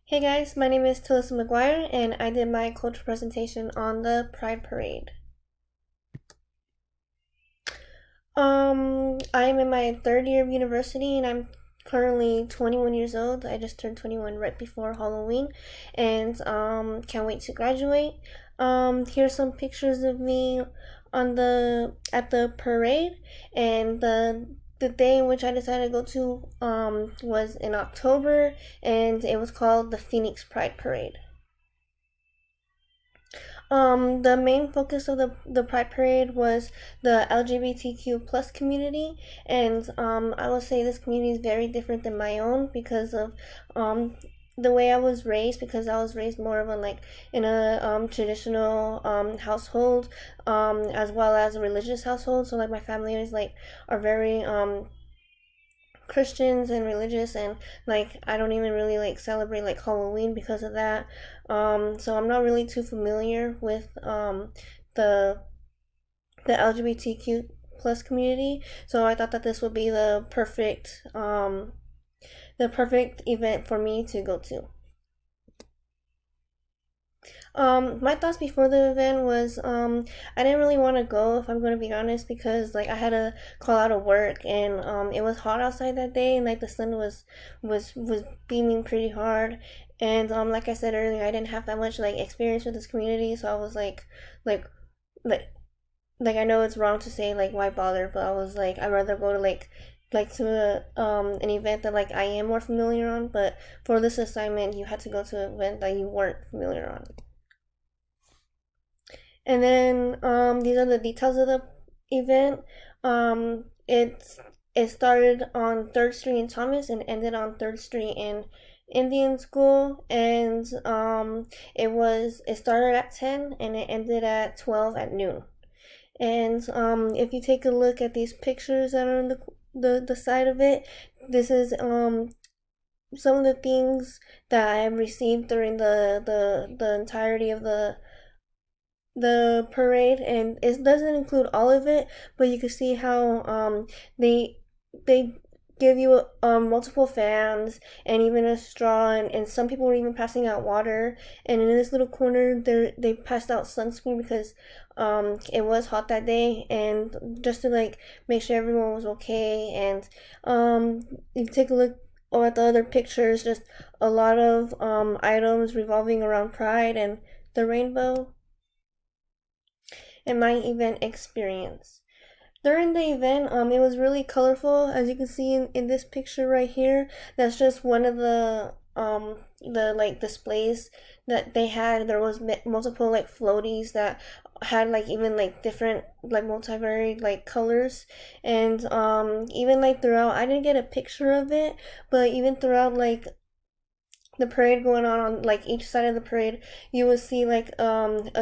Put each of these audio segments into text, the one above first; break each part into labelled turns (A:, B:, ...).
A: Hey guys, my name is Talissa McGuire and I did my culture presentation on the Pride Parade. I'm in my third year of university and I'm currently 21 years old. I just turned 21 right before Halloween and can't wait to graduate. Here's some pictures of me on at the parade, and the day in which I decided to go to was in October, and it was called the Phoenix Pride Parade. The main focus of the Pride Parade was the LGBTQ plus community, and I will say this community is very different than my own because of um, the way I was raised. Because I was raised more of a in a traditional household, as well as a religious household. So my family is are very Christians and religious, and I don't even really celebrate Halloween because of that. So I'm not really too familiar with the the LGBTQ plus community. So I thought that this would be the perfect event for me to go to. My thoughts before the event was I didn't really want to go, if I'm going to be honest, because I had to call out of work, and it was hot outside that day, and the sun was beaming pretty hard, and like I said earlier, I didn't have that much experience with this community, so I was like like I know it's wrong to say why bother, but I was I'd rather go to to an event that I am more familiar on, but for this assignment you had to go to an event that you weren't familiar on. And then these are the details of the event. It started on Third Street in Thomas and ended on Third Street in Indian School, and it started at 10 and it ended at 12 at noon. And if you take a look at these pictures that are on the side of it, this is some of the things that I received during the entirety of the parade, and it doesn't include all of it, but you can see how they give you multiple fans and even a straw, and some people were even passing out water, and in this little corner they passed out sunscreen because it was hot that day, and just to make sure everyone was okay. And you take a look at the other pictures, just a lot of items revolving around pride and the rainbow. And my event experience. During the event, it was really colorful, as you can see in this picture right here. That's just one of the displays that they had. There was multiple floaties that had even different multivariate colors, and even throughout, I didn't get a picture of it, but even throughout the parade going on each side of the parade, you would see a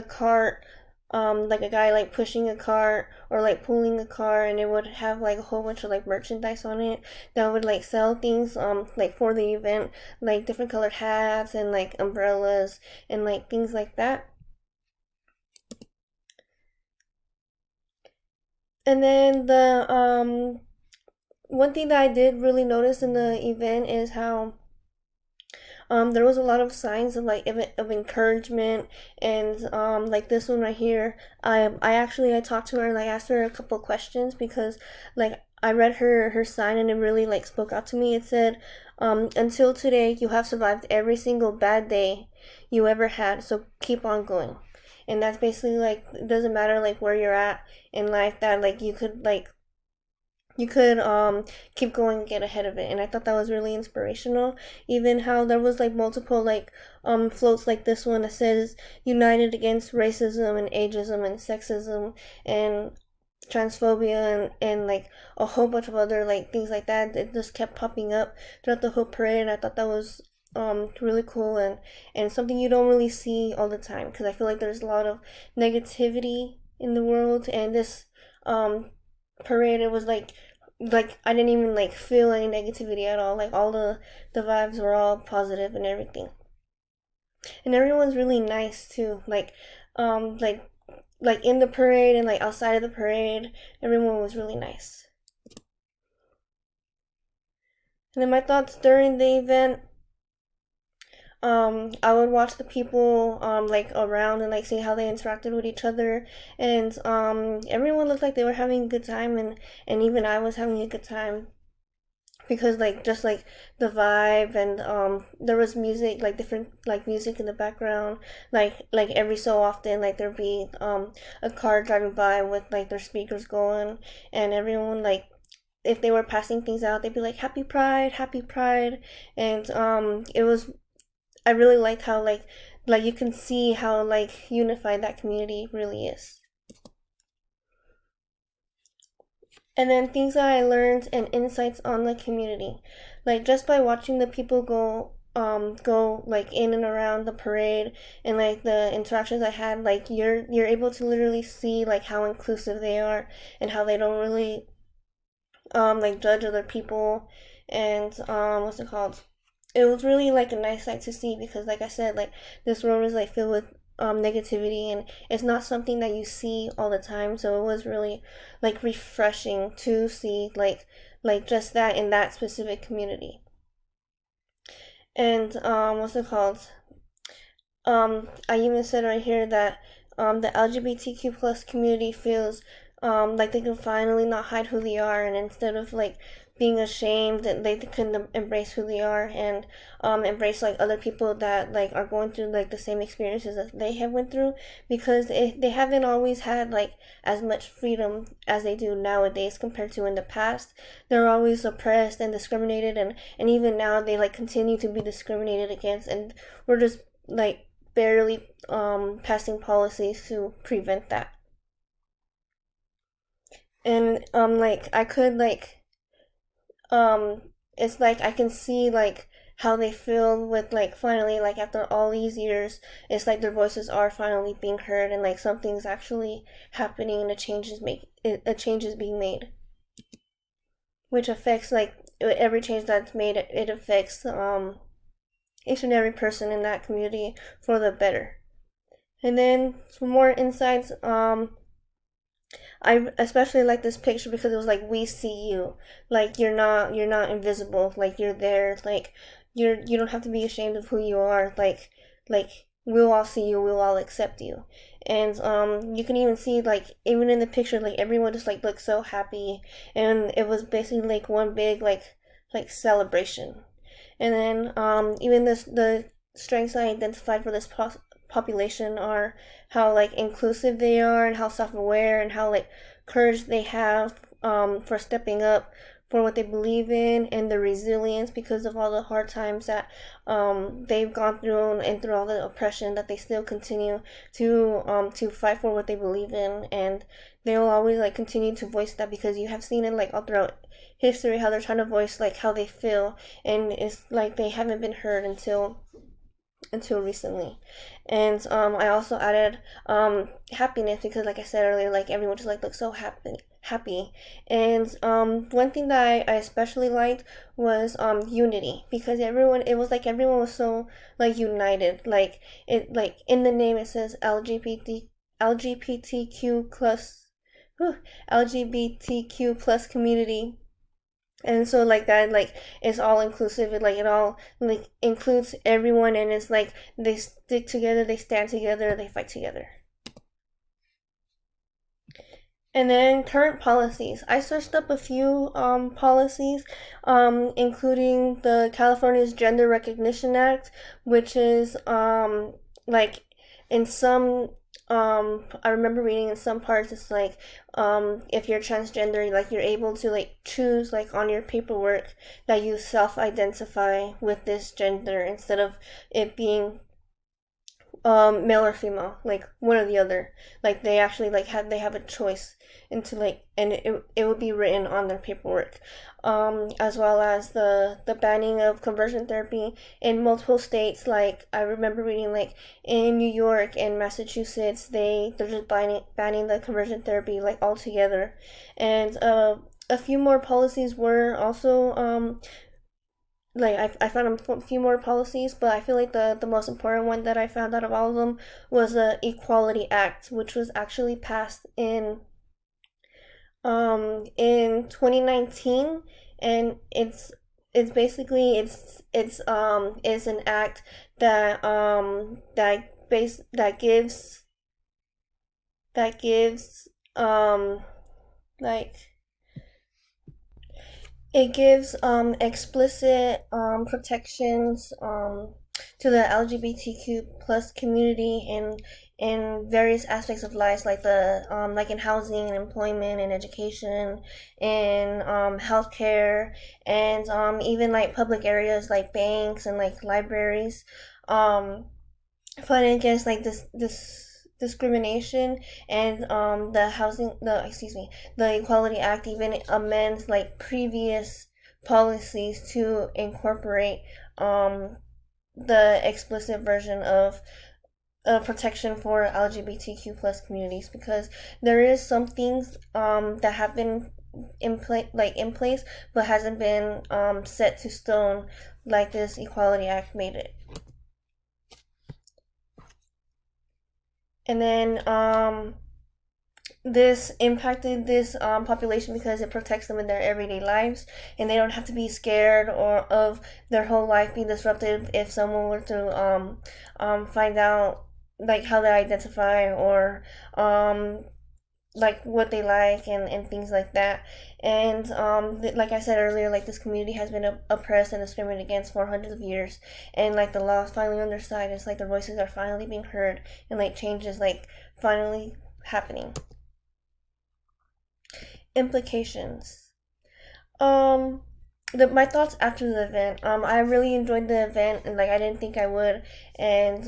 A: cart, a guy pushing a cart or pulling a car, and it would have a whole bunch of merchandise on it that would sell things for the event, different colored hats and umbrellas and things like that. And then the one thing that I did really notice in the event is how there was a lot of signs of of encouragement, and this one right here. I talked to her and I asked her a couple questions because I read her sign and it really spoke out to me. It said, "Until today, you have survived every single bad day you ever had, so keep on going." And that's basically it doesn't matter where you're at in life, that you could keep going and get ahead of it. And I thought that was really inspirational. Even how there was multiple floats like this one that says united against racism and ageism and sexism and transphobia, and a whole bunch of other things like that. It just kept popping up throughout the whole parade, and I thought that was really cool, and something you don't really see all the time, because I feel there's a lot of negativity in the world, and this parade, it was I didn't even feel any negativity at all. All the vibes were all positive and everything, and everyone's really nice too. Um like in the parade and outside of the parade, everyone was really nice. And then my thoughts during the event. I would watch the people like around and like see how they interacted with each other, and everyone looked like they were having a good time, and even I was having a good time because like just like the vibe, and there was music, like different like music in the background, like every so often like there'd be a car driving by with like their speakers going, and everyone like if they were passing things out, they'd be like happy pride, happy pride. And it was, I really liked how like you can see how like unified that community really is. And then things that I learned and insights on the community, like just by watching the people go like in and around the parade, and like the interactions I had, like you're able to literally see like how inclusive they are, and how they don't really like judge other people. And what's it called, it was really like a nice sight to see, because like I said, like this road is like filled with negativity, and it's not something that you see all the time, so it was really like refreshing to see like just that in that specific community. And what's it called, I even said right here that the LGBTQ plus community feels like they can finally not hide who they are, and instead of like being ashamed, that they can embrace who they are, and embrace like other people that like are going through like the same experiences that they have went through, because they haven't always had like as much freedom as they do nowadays compared to in the past. They're always oppressed and discriminated, and even now they like continue to be discriminated against, and we're just like barely passing policies to prevent that. And like I could like um it's like I can see like how they feel with like finally like after all these years, it's like their voices are finally being heard, and like something's actually happening, and a change is being made, which affects like every change that's made, it affects each and every person in that community for the better. And then for more insights, I especially like this picture because it was like we see you, like you're not invisible, like you're there, like you don't have to be ashamed of who you are, like we'll all see you, we'll all accept you. And you can even see like even in the picture, like everyone just like looked so happy, and it was basically like one big like celebration. And then even this the strengths I identified for this population are how like inclusive they are, and how self-aware, and how like courage they have for stepping up for what they believe in, and the resilience because of all the hard times that they've gone through, and through all the oppression, that they still continue to fight for what they believe in, and they will always like continue to voice that, because you have seen it like all throughout history how they're trying to voice like how they feel, and it's like they haven't been heard until recently. And I also added happiness, because like I said earlier, like everyone just like looks so happy. And one thing that I especially liked was unity, because everyone, it was like everyone was so like united, like it like in the name it says LGBTQ plus LGBTQ plus community. And so like that like it's all inclusive, it all like includes everyone, and it's like they stick together, they stand together, they fight together. And then current policies, I searched up a few policies, including the California's Gender Recognition Act, which is like in some I remember reading in some parts it's like if you're transgender, like you're able to like choose like on your paperwork that you self-identify with this gender, instead of it being male or female, like one or the other. Like they actually like have a choice into like, and it would be written on their paperwork. As well as the banning of conversion therapy in multiple states. Like I remember reading like in New York and Massachusetts, they're just banning the conversion therapy like altogether. And a few more policies were also like I found a few more policies, but I feel like the most important one that I found out of all of them was the Equality Act, which was actually passed in 2019, and it's basically it's an act that that gives like it gives explicit protections to the LGBTQ plus community in various aspects of life, like the like in housing and employment and education and healthcare and even like public areas like banks and like libraries. Um, Fighting against like this discrimination and the Equality Act even amends like previous policies to incorporate um the explicit version of protection for LGBTQ plus communities, because there is some things that have been in place but hasn't been set to stone like this Equality Act made it. And then this impacted this population because it protects them in their everyday lives, and they don't have to be scared or of their whole life being disrupted if someone were to find out like how they identify or like what they like and things like that. And like I said earlier, like this community has been oppressed and discriminated against for hundreds of years, and like the law is finally on their side. It's like their voices are finally being heard, and like change is like finally happening. Implications. Um, my thoughts after the event. I really enjoyed the event, and like I didn't think I would. And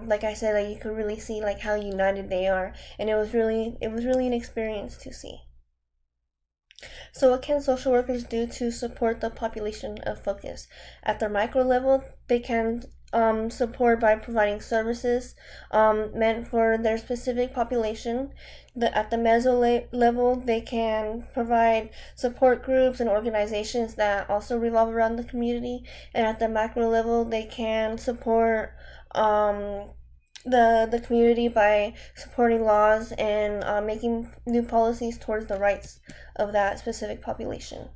A: like I said, like you could really see like how united they are, and it was really an experience to see. So, what can social workers do to support the population of focus? At the micro level, they can support by providing services meant for their specific population. At the meso level, they can provide support groups and organizations that also revolve around the community. And at the macro level, they can support the community by supporting laws and making new policies towards the rights of that specific population.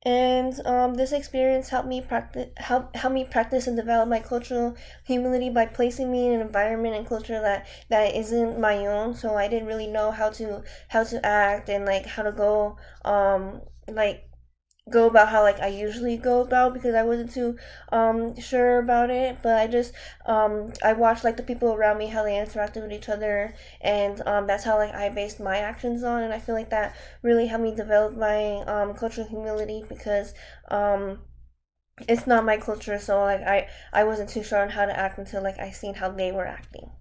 A: And this experience helped me practice and develop my cultural humility by placing me in an environment and culture that isn't my own. So I didn't really know how to act and like how to like go about how like I usually go about, because I wasn't too sure about it. But I watched like the people around me, how they interacted with each other, and that's how like I based my actions on. And I feel like that really helped me develop my cultural humility, because it's not my culture, so like I wasn't too sure on how to act until like I seen how they were acting.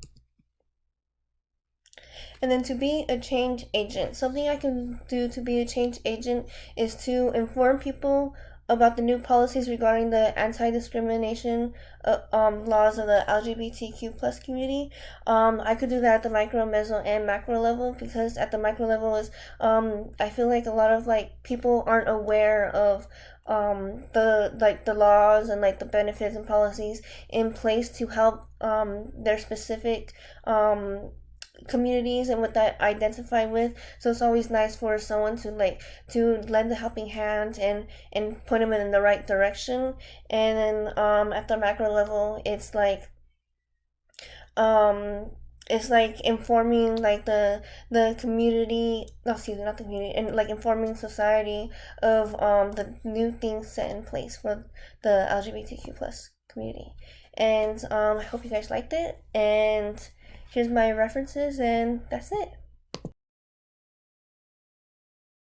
A: And then to be a change agent, something I can do to be a change agent is to inform people about the new policies regarding the anti-discrimination laws of the LGBTQ plus community. I could do that at the micro, meso, and macro level, because at the micro level is I feel like a lot of like people aren't aware of the laws and like the benefits and policies in place to help their specific communities and what that identify with. So it's always nice for someone to lend a helping hand and point them in the right direction. And then at the macro level, um it's like informing like the community, no, excuse me, not the community, and like informing society of the new things set in place for the LGBTQ plus community. And I hope you guys liked it, and here's my references, and that's it.